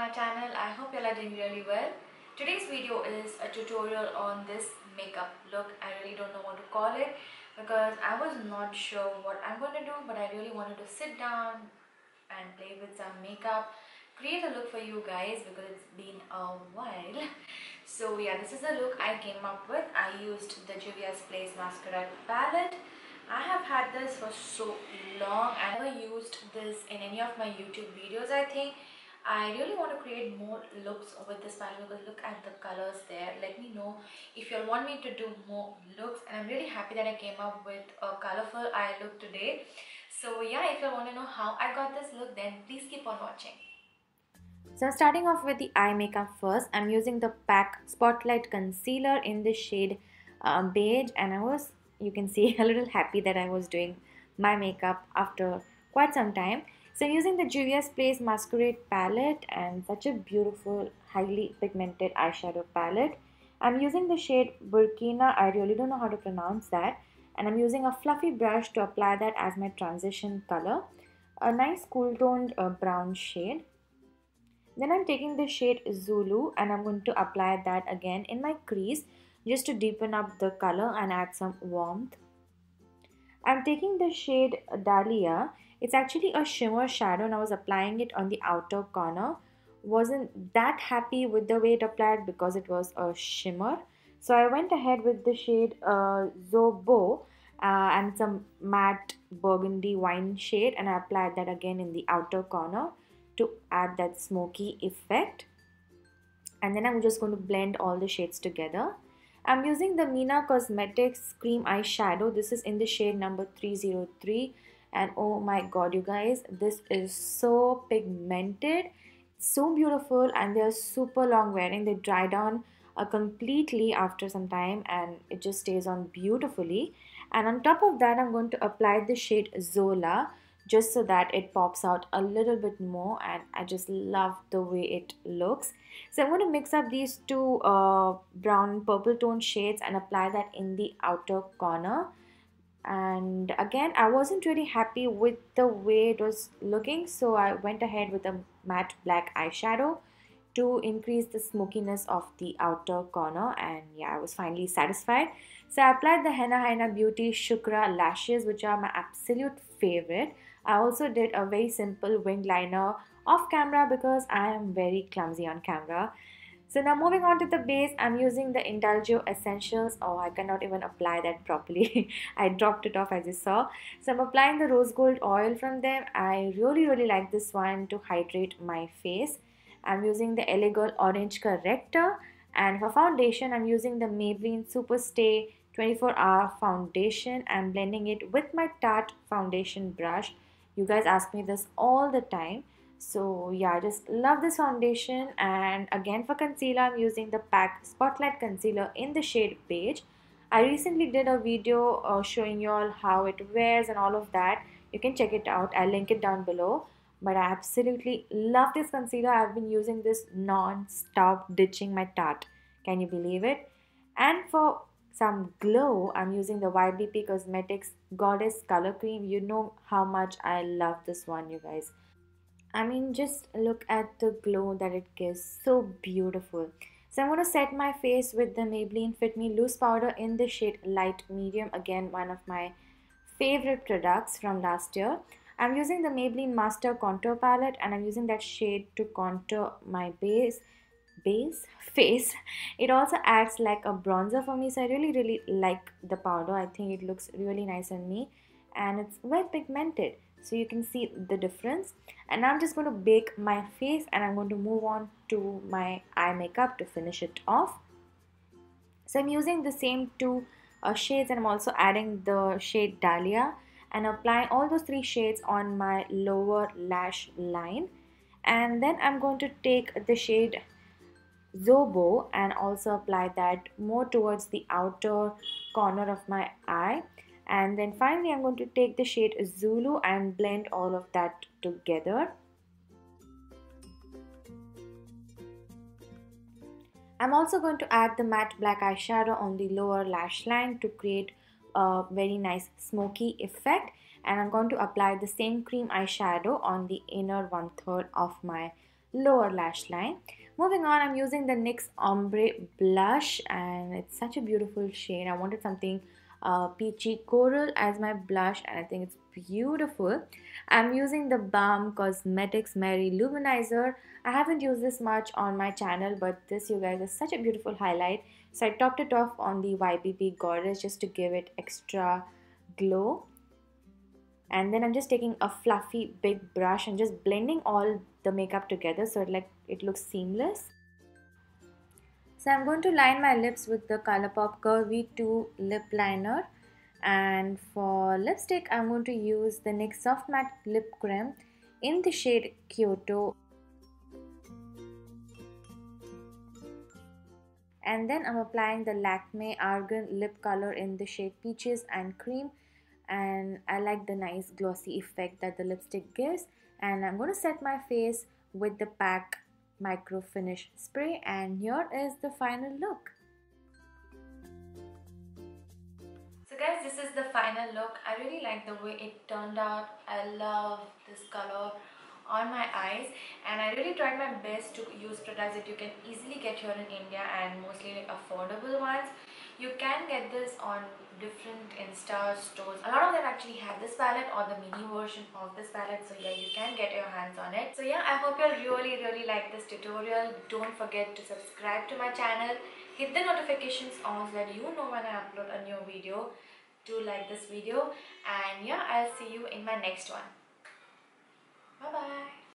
my channel. I hope you all are doing really well. Today's video is a tutorial on this makeup look. I really don't know what to call it because I was not sure what I'm going to do, but I really wanted to sit down and play with some makeup, create a look for you guys because it's been a while. So yeah, this is the look I came up with. I used the Juvia's Masquerade palette. I have had this for so long. I never used this in any of my YouTube videos. I think I really want to create more looks with this palette because look at the colors there. Let me know if you all want me to do more looks, and I'm really happy that I came up with a colorful eye look today. So yeah, if you want to know how I got this look, then please keep on watching. So I'm starting off with the eye makeup first. I'm using the PAC Spotlight Concealer in the shade beige, and you can see, a little happy that I was doing my makeup after quite some time. So I'm using the Juvia's Masquerade palette, and such a beautiful, highly pigmented eyeshadow palette. I'm using the shade Burkina. I really don't know how to pronounce that. And I'm using a fluffy brush to apply that as my transition color. A nice cool toned brown shade. Then I'm taking the shade Zulu and I'm going to apply that again in my crease just to deepen up the color and add some warmth. I'm taking the shade Dahlia. It's actually a shimmer shadow and I was applying it on the outer corner. Wasn't that happy with the way it applied because it was a shimmer. So I went ahead with the shade Zobo and some matte burgundy wine shade, and I applied that again in the outer corner to add that smoky effect. And then I'm just going to blend all the shades together. I'm using the Mina Cosmetics cream eyeshadow. This is in the shade number 303, and oh my god, you guys, this is so pigmented, so beautiful, and they are super long wearing. They dry down completely after some time and it just stays on beautifully. And on top of that, I'm going to apply the shade Zola just so that it pops out a little bit more, and I just love the way it looks. So I'm going to mix up these two brown purple tone shades and apply that in the outer corner. And again, I wasn't really happy with the way it was looking, so I went ahead with a matte black eyeshadow to increase the smokiness of the outer corner, and yeah, I was finally satisfied. So I applied the Henna Haina Beauty Shuqra lashes, which are my absolute favorite. I also did a very simple wing liner off camera because I am very clumsy on camera. So now moving on to the base, I'm using the Indulgeo Essentials. Oh, I cannot even apply that properly. I dropped it off as you saw. So I'm applying the rose gold oil from them. I really like this one to hydrate my face. I'm using the LA Girl Orange Corrector, and for foundation I'm using the Maybelline Superstay 24-hour foundation. I'm blending it with my Tarte foundation brush. You guys ask me this all the time, so yeah, I just love this foundation. And again, for concealer, I'm using the PAC Spotlight Concealer in the shade beige. I recently did a video showing you all how it wears and all of that. You can check it out. I'll link it down below. But I absolutely love this concealer. I've been using this non-stop, ditching my Tarte. Can you believe it? And for some glow, I'm using the YBP Cosmetics Goddess Color Cream. You know how much I love this one, you guys. I mean, just look at the glow that it gives. So beautiful. So I'm going to set my face with the Maybelline Fit Me Loose Powder in the shade Light Medium. Again, one of my favorite products from last year. I'm using the Maybelline Master Contour Palette, and I'm using that shade to contour my face. It also acts like a bronzer for me, so I really like the powder. I think it looks really nice on me, and it's well pigmented, so you can see the difference. And now I'm just going to bake my face, and I'm going to move on to my eye makeup to finish it off. So I'm using the same two shades, and I'm also adding the shade Dahlia and applying all those three shades on my lower lash line. And then I'm going to take the shade Zobo and also apply that more towards the outer corner of my eye. And then finally I'm going to take the shade Zulu and blend all of that together. I'm also going to add the matte black eyeshadow on the lower lash line to create a very nice smoky effect, and I'm going to apply the same cream eyeshadow on the inner 1/3 of my lower lash line. Moving on, I'm using the NYX Ombre blush, and it's such a beautiful shade. I wanted something peachy coral as my blush, and I think it's beautiful. I'm using the Balm Cosmetics Mary Luminizer. I haven't used this much on my channel, but this, you guys, is such a beautiful highlight. So I topped it off on the YBB Goddess just to give it extra glow. And then I'm just taking a fluffy big brush and just blending all the makeup together so it looks seamless. So I'm going to line my lips with the Colourpopx Curvy 2 lip liner, and for lipstick I'm going to use the NYX Soft Matte Lip Creme in the shade Kyoto, and then I'm applying the Lakme Argan lip color in the shade Peaches and Cream, and I like the nice glossy effect that the lipstick gives. And I'm going to set my face with the PAC microfinish spray, and here is the final look. So guys, this is the final look. I really like the way it turned out. I love this color on my eyes, and I really tried my best to use products that you can easily get here in India, and mostly affordable ones. You can get this on different Insta stores. A lot of them actually have this palette or the mini version of this palette, so yeah, you can get your hands on it. So yeah, I hope you really like this tutorial. Don't forget to subscribe to my channel, hit the notifications on so that you know when I upload a new video. Do like this video, and yeah, I'll see you in my next one.